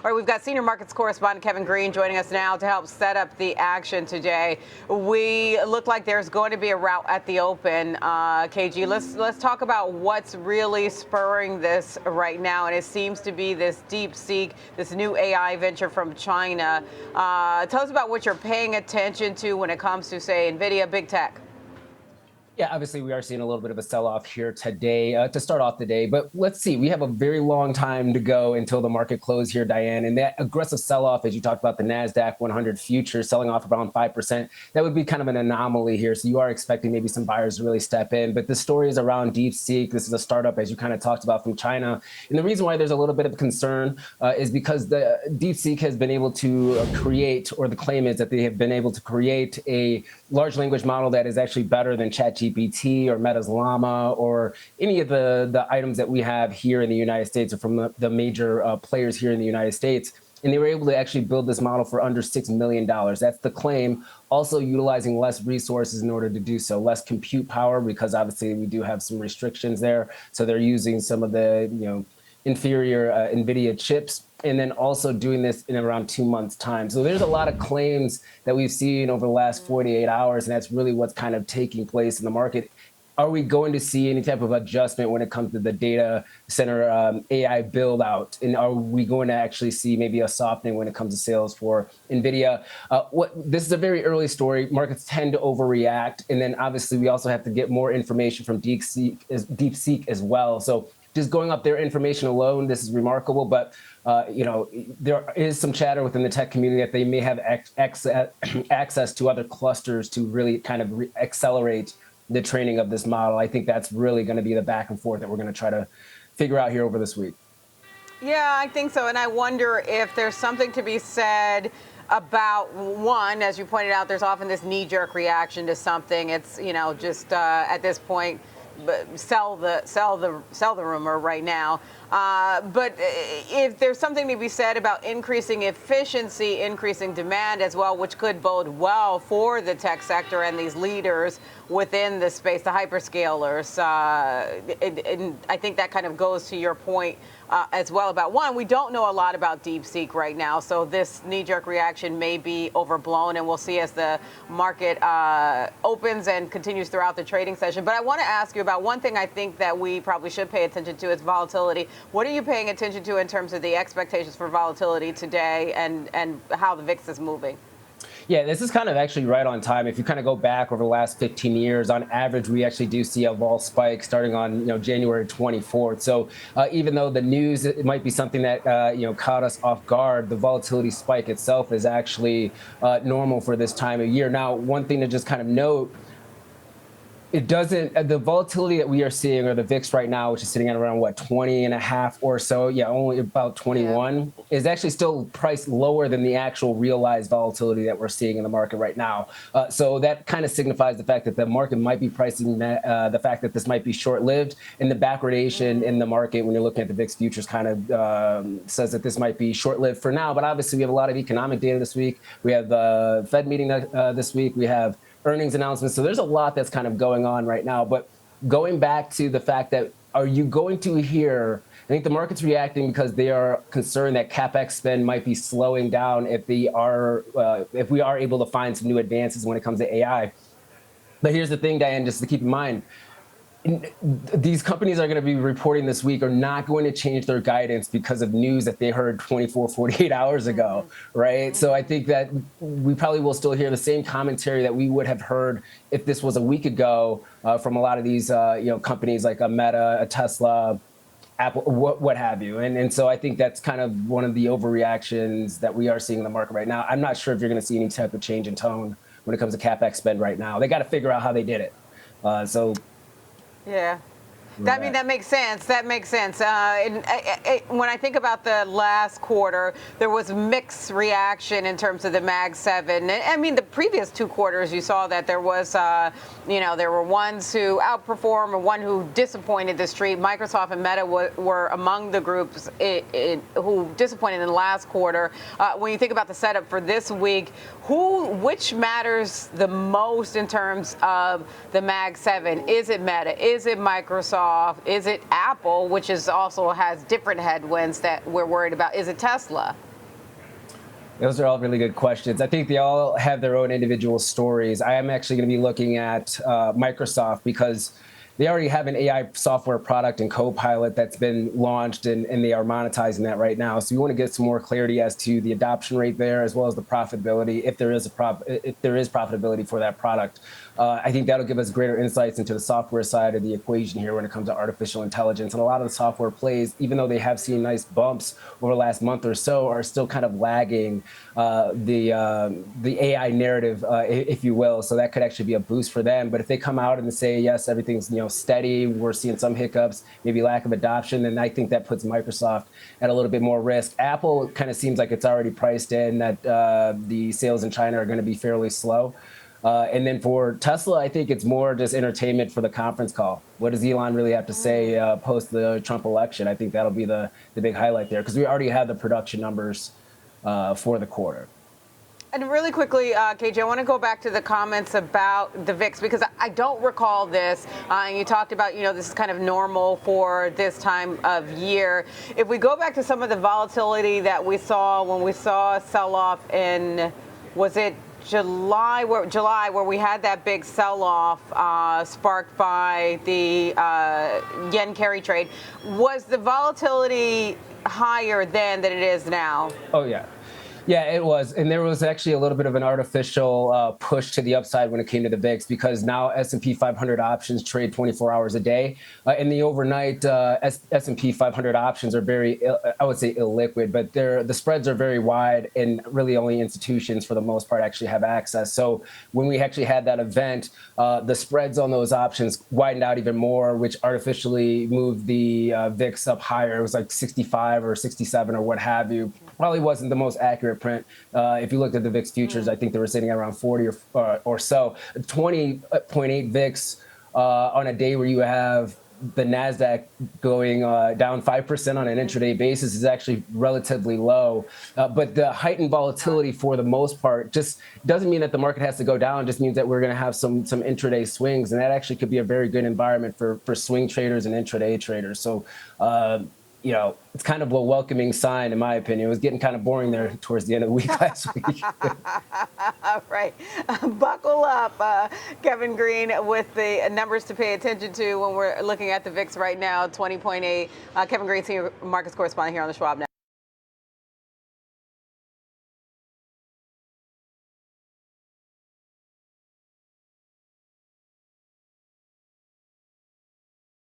All right, we've got senior markets correspondent Kevin Green joining us now to help set up the action today. We look like there's going to be a rout at the open. KG, let's talk about what's really spurring this right now, and it seems to be this DeepSeek, this new AI venture from China. Tell us about what you're paying attention to when it comes to, say, Nvidia, big tech. Yeah, obviously we are seeing a little bit of a sell-off here today to start off the day. But let's see, we have a very long time to go until the market close here, Diane. And that aggressive sell-off, as you talked about the NASDAQ 100 futures selling off around 5%, that would be kind of an anomaly here. So you are expecting maybe some buyers to really step in. But the story is around DeepSeek. This is a startup, as you kind of talked about, from China. And the reason why there's a little bit of concern is because the DeepSeek has been able to create, or the claim is that they have been able to create a large language model that is actually better than ChatGPT or Meta's Llama or any of the items that we have here in the United States or from the major players here in the United States. And they were able to actually build this model for under $6 million. That's the claim. Also utilizing less resources in order to do so, less compute power, because obviously we do have some restrictions there. So they're using some of the inferior Nvidia chips, and then also doing this in around 2 months' time. So there's a lot of claims that we've seen over the last 48 hours, and that's really what's kind of taking place in the market. Are we going to see any type of adjustment when it comes to the data center AI build out? And are we going to actually see maybe a softening when it comes to sales for Nvidia? This is a very early story. Markets tend to overreact. And then obviously we also have to get more information from DeepSeek as well. So just going up their information alone, this is remarkable. But there is some chatter within the tech community that they may have access to other clusters to really kind of accelerate the training of this model. I think that's really going to be the back and forth that we're going to try to figure out here over this week. Yeah, I think so. And I wonder if there's something to be said about, one, as you pointed out, there's often this knee-jerk reaction to something. It's, just at this point, sell the rumor right now. But if there's something to be said about increasing efficiency, increasing demand as well, which could bode well for the tech sector and these leaders within the space, the hyperscalers. And I think that kind of goes to your point as well about, one, we don't know a lot about DeepSeek right now, so this knee-jerk reaction may be overblown, and we'll see as the market opens and continues throughout the trading session. But I want to ask you about one thing I think that we probably should pay attention to is volatility. What are you paying attention to in terms of the expectations for volatility today and how the VIX is moving? Yeah, this is kind of actually right on time. If you kind of go back over the last 15 years, on average, we actually do see a vol spike starting on January 24th. So even though the news, it might be something that caught us off guard, the volatility spike itself is actually normal for this time of year. Now, one thing to just kind of note, the volatility that we are seeing, or the VIX right now, which is sitting at around 20 and a half or so, only about 21, is actually still priced lower than the actual realized volatility that we're seeing in the market right now. So that kind of signifies the fact that the market might be pricing the fact that this might be short-lived, and the backwardation in the market when you're looking at the VIX futures kind of says that this might be short-lived for now. But obviously we have a lot of economic data this week. We have the Fed meeting this week. We have earnings announcements. So there's a lot that's kind of going on right now. But going back to the fact that, are you going to hear, I think the market's reacting because they are concerned that CapEx spend might be slowing down if we are able to find some new advances when it comes to AI. But here's the thing, Diane, just to keep in mind, these companies are going to be reporting this week are not going to change their guidance because of news that they heard 24, 48 hours ago, right? So I think that we probably will still hear the same commentary that we would have heard if this was a week ago from a lot of these companies like a Meta, a Tesla, Apple, what have you. And so I think that's kind of one of the overreactions that we are seeing in the market right now. I'm not sure if you're going to see any type of change in tone when it comes to CapEx spend right now. They got to figure out how they did it. Yeah. That makes sense. That makes sense. When I think about the last quarter, there was mixed reaction in terms of the Mag 7. I mean, the previous 2 quarters, you saw that there was, there were ones who outperformed and one who disappointed the street. Microsoft and Meta were among the groups who disappointed in the last quarter. When you think about the setup for this week, which matters the most in terms of the Mag 7? Is it Meta? Is it Microsoft? Is it Apple, which is also has different headwinds that we're worried about? Is it Tesla? Those are all really good questions. I think they all have their own individual stories. I am actually going to be looking at Microsoft because they already have an AI software product and Copilot that's been launched, and they are monetizing that right now. So we want to get some more clarity as to the adoption rate there, as well as the profitability, if there is profitability for that product. I think that'll give us greater insights into the software side of the equation here when it comes to artificial intelligence. And a lot of the software plays, even though they have seen nice bumps over the last month or so, are still kind of lagging the AI narrative, if you will. So that could actually be a boost for them. But if they come out and say, yes, everything's steady, we're seeing some hiccups, maybe lack of adoption, then I think that puts Microsoft at a little bit more risk. Apple kind of seems like it's already priced in that the sales in China are going to be fairly slow. And then for Tesla, I think it's more just entertainment for the conference call. What does Elon really have to say post the Trump election? I think that'll be the big highlight there, because we already have the production numbers for the quarter. And really quickly, KJ, I want to go back to the comments about the VIX, because I don't recall this. And you talked about, this is kind of normal for this time of year. If we go back to some of the volatility that we saw when we saw a sell-off in, was it July, where we had that big sell-off sparked by the yen carry trade, was the volatility higher then than it is now? Oh, yeah. Yeah, it was. And there was actually a little bit of an artificial push to the upside when it came to the VIX, because now S&P 500 options trade 24 hours a day. In the overnight, S&P 500 options are very, I would say, illiquid, but the spreads are very wide, and really only institutions, for the most part, actually have access. So when we actually had that event, the spreads on those options widened out even more, which artificially moved the VIX up higher. It was like 65 or 67 or what have you. Probably wasn't the most accurate print. If you looked at the VIX futures, I think they were sitting at around 40 or so. 20.8 VIX on a day where you have the NASDAQ going down 5% on an intraday basis is actually relatively low. But the heightened volatility, for the most part, just doesn't mean that the market has to go down. It just means that we're going to have some intraday swings. And that actually could be a very good environment for swing traders and intraday traders. So, it's kind of a welcoming sign, in my opinion. It was getting kind of boring there towards the end of the week last week. All right. Buckle up, Kevin Green, with the numbers to pay attention to when we're looking at the VIX right now, 20.8. Kevin Green, senior markets correspondent here on the Schwab Network.